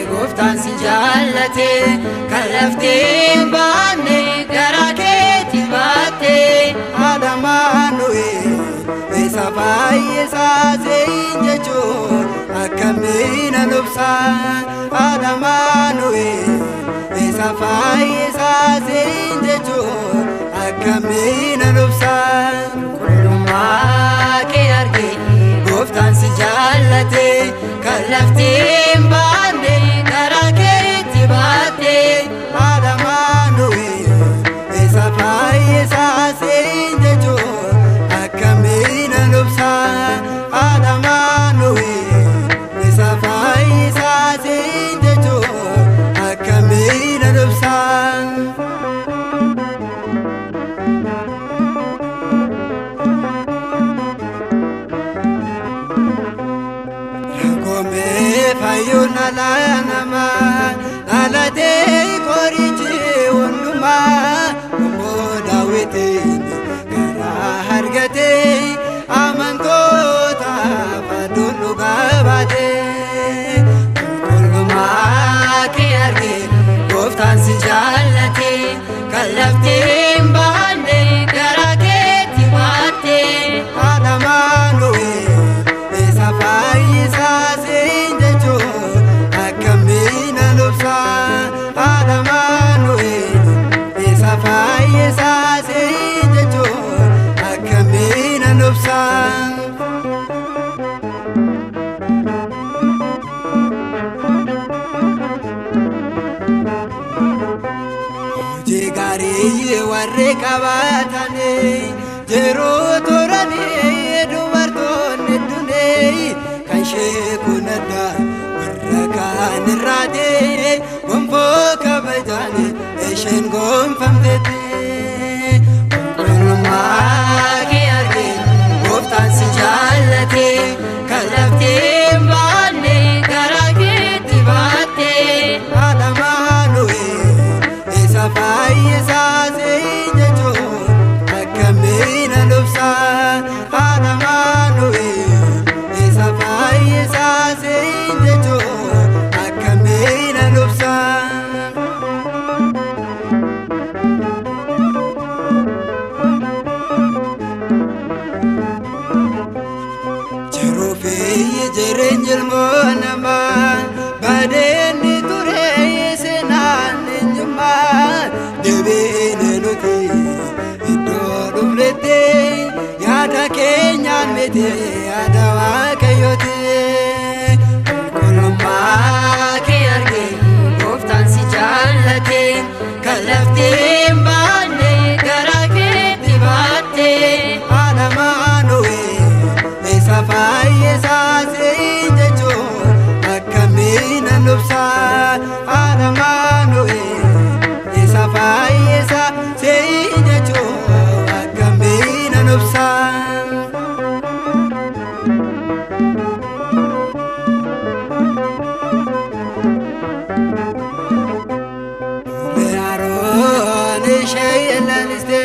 Goftaan si jaallate kan laftiin baanne garaa keetti baatte Adamaanu'eel isa fayyisaa siin jechuun akkamiin anubsa Adamaanu'eel isa fayyisaa siin jechuun akkamiin anubsa qulqullummaa kee argee Goftaan si jaallate kan laftiin baanne garaa keetti baatte Adamaanu'eel isa fayyisaa siin jechuun akkamiin anubsa Adamaanu'eel isa fayyisaa siin jechuun akkamiin anubsa Fayyuna lanama lalate korichi unduma Kumbo Daawitiin karaa argate amantoota faduun dhugaa baate qulqullummaa kee argee Goftaan si jaallate kan laftiin baanne garaa keetti baatte Adamaanu'eel isa fayyisaa siin jechuun akkamiin anubsa Adamaanu'eel isa fayyisaa siin jechuun akkamiin anubsa hojii gaarii warri qabaatani jiruu turanii dubartoonni dunee kan sheekuun addaa warra kaan irraate gonfoo kabajaan isheen gonfamtetti qulqullummaa kee argee Goftaan si jaallate kan laftiin baanne garaa keetti baatte Adamaanu'eel isa fayyisaa siin jechuun akkamiin anubsa Adamaanu'eel isa fayyisaa siin jechuun akkamiin anubsa jiruufi jireenya ilmoo namaa badeenni ture seenaan eenyummaa deebiine nuti iddoo dhufnetti yaada keenyaan miti yaada Waaqayyooti qulqullummaa kee argee Goftaan si jaallate kan laftiin baanne garaa keetti baatte Adamaanu'eel isa fayyisaa siin jechuun akkamiin anubsa Adamaanu'eel isa fayyisaa siin jechuun akkamiin anubsa Aroon ishee laliste